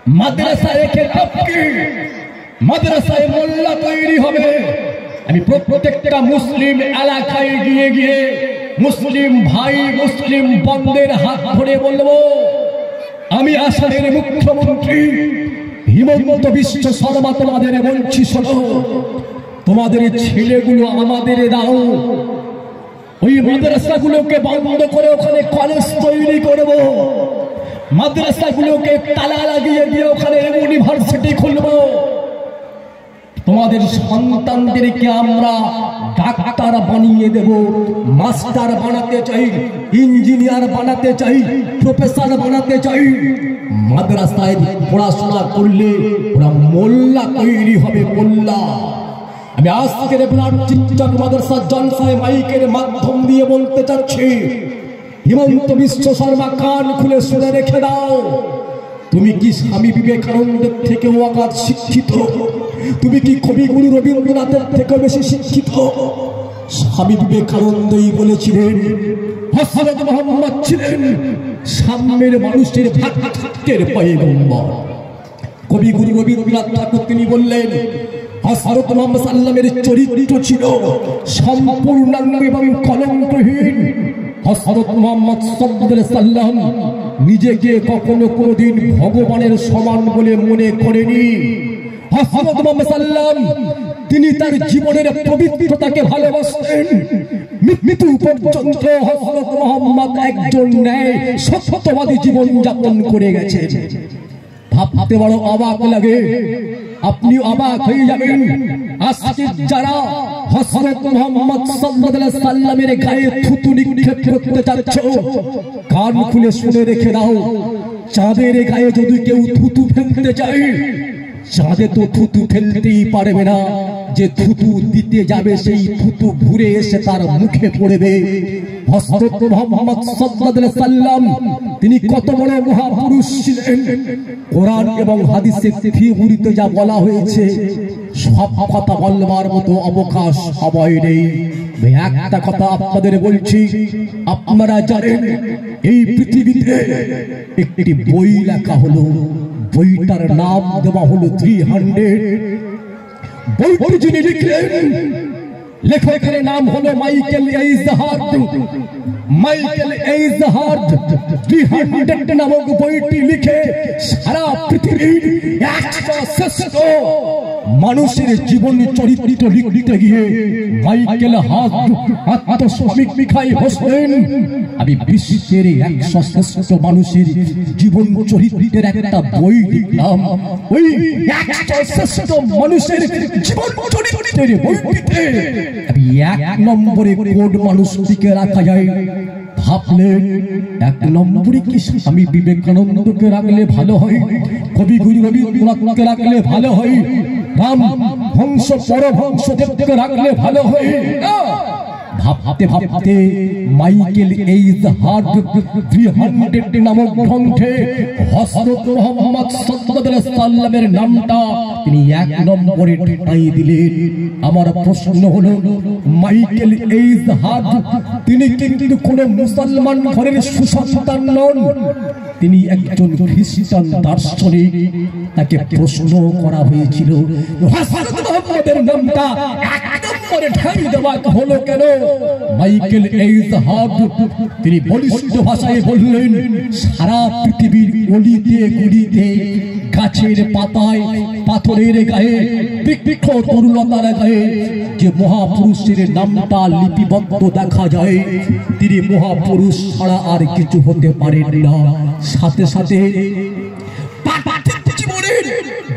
মাদ্রাসায় রেখে টপকি মাদ্রাসায় মোল্লা তৈরি হবে। আমি প্রত্যেকটা মুসলিম এলাকায় গিয়ে গিয়ে মুসলিম ভাই মুসলিম বন্ধের হাত ধরে বলবো, আমি আসামের মুখ্যমন্ত্রী হিমন্ত বিশ্ব শর্মা তোমাদের বলছি, শোনো, তোমাদের ছেলেগুলো আমাদের দাও, ওই মাদ্রাসাগুলোকে বন্ধ করে ওখানে কলেজ তৈরি করব, মাদ্রাসাগুলোকে তালা লাগিয়ে দিয়ে ওখানে ইউনিভার্সিটি খুলব, তোমাদের সন্তানদেরকে আমরা ডাক্তার বানিয়ে দেব, মাস্টার বানাতে চাই, ইঞ্জিনিয়ার বানাতে চাই, প্রফেসর বানাতে চাই। মাদ্রাসায় পড়াশোনা করলে ওরা মোল্লা তৈরি হবে, মোল্লা। আমি আজকের টিকটক মাদ্রাসা জলসায় মাইকের মাধ্যম দিয়ে বলতে চাচ্ছি, হিমন্ত বিশ্ব শর্মা কান খুলে শুনে রেখে দাও, তুমি কি স্বামী বিবেকানন্দের থেকে অগাধ শিক্ষিত? তুমি কি কবিগুরু রবীন্দ্রনাথের থেকে বেশি শিক্ষিত? স্বামী বিবেকানন্দই বলেছিলেন, হযরত মুহাম্মদ ছিলেন সাম্যের মানুষের ভাগ্যের পয়গম্বর। কবিগুরু রবীন্দ্রনাথ ঠাকুর তিনি বললেন, হযরত মুহাম্মদ সাল্লামের চরিত্র ছিল সম্পূর্ণাঙ্গ এবং কলঙ্কহীন। হযরত মুহাম্মদ সাল্লাল্লাহু আলাইহি সাল্লাম নিজেকে কখনো কোনোদিন ভগবানের সমান বলে মনে করেনি। হযরত মুহাম্মদ সাল্লাম তিনি তার জীবনের পবিত্রতাকে ভালোবাসতেন। মৃত্যু পর্যন্ত হযরত মুহাম্মদ একজন ন্যায় সত্যবাদী জীবন যাপন করে গেছেন। ভাবতে বড় অবাক লাগে, আপনি অবাক হয়ে যাবেন। আজকে যারা হযরত মুহাম্মদ সাল্লাল্লাহু আলাইহি সাল্লামের গায়ে থুতু নিক্ষেপ করতে চাচ্ছ, কান খুলে শুনে রেখে দাও, চাঁদের গায়ে যদি কেউ থুতু ফেলতে চায়, চাঁদে তো থুতু ফেলতেই পারবে না, যে থুতু দিতে যাবে সেই থুতু ঘুরে এসে তার মুখে পড়বে। হযরত মুহাম্মদ সাল্লাল্লাহু আলাইহি সাল্লাম তিনি কত বড় মহাপুরুষ ছিলেন। কোরআন এবং হাদিসে ফিগুরিতে যা বলা হয়েছে সব কথা বলবার মতো অবকাশ সময় নেই। একটা কথা আপনাদের বলছি, আপনারা জানেন এই পৃথিবীতে একটি বই লেখা হলো, বইটার নাম দেওয়া হলো 300। বইটি যিনি লিখলেন, লেখকের নাম হলো মাইকেল এইজহার্ড। মাইকেল এইজহার্ড 300 নামক বইটি লিখে সারা পৃথিবীর 100 শ্রেষ্ঠ মানুষের জীবন চরিত্র লিখতে গিয়ে মাইকেল আত্মসমীক্ষায় বসলেন, আমি বিশ্বের 100 শ্রেষ্ঠ মানুষের জীবন চরিত্রের একটা বই লিখলাম। ওই 100 শ্রেষ্ঠ মানুষের জীবন চরিত্রের বইটিতে আমি 1 নম্বরে কোন মানুষটিকে রাখা যায়? ভাবলেন 1 নম্বরে কি স্বামী বিবেকানন্দকে রাখলে ভালো হয়, কবিগুরু রবীন্দ্রনাথকে রাখলে ভালো হয়, রাম হংস পরমহংসদেবকে রাখলে ভালো হয়? ভাবতে ভাবতে মাইকেল এইজহার্ড 300 নামক গ্রন্থে হযরত মুহাম্মদ সাল্লাল্লাহু আলাইহি সাল্লামের নামটা তিনি 1 নম্বরে ঠাঁই দিলেন। আমার প্রশ্ন হলো, মাইকেল এইজহার্ড তিনি কিন্তু কোন মুসলমান ঘরের সুসন্তান নন, তিনি একজন খ্রিস্টান দার্শনিক। তাকে প্রশ্ন করা হয়েছিল, হযরত মুহাম্মদের নামটা 1 নম্বরে ঠাঁই দেওয়া হলো কেন? মাইকেল এইজহার্ড তিনি বলিষ্ঠ ভাষায় বললেন, সারা পৃথিবীর অলিতে গলিতে, গাছের পাতায়, পাথরের গায়ে, বৃক্ষ তরুলতার গায়ে যে মহাপুরুষের নামটা লিপিবদ্ধ দেখা যায়, তিনি মহাপুরুষ ছাড়া আর কিছু হতে পারেন না। সাথে সাথে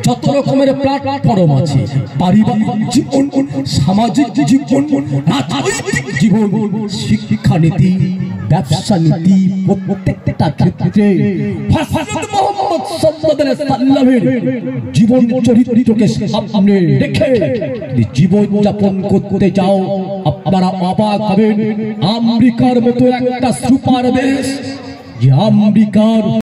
যত রকমের প্ল্যাটফর্ম আছে, পারিবারিক জীবন, সামাজিক জীবন, রাজনৈতিক জীবন, শিক্ষানীতি, ব্যবসা নীতি, প্রত্যেকটা ক্ষেত্রে হযরত মুহাম্মদ সাল্লাল্লাহু আলাইহি সাল্লামের জীবন চরিত্রকে সামনে রেখে জীবন যাপন করতে চাও, আপনারা অবাক হবেন। আমেরিকার মতো একটা সুপার দেশ, যে আমেরিকার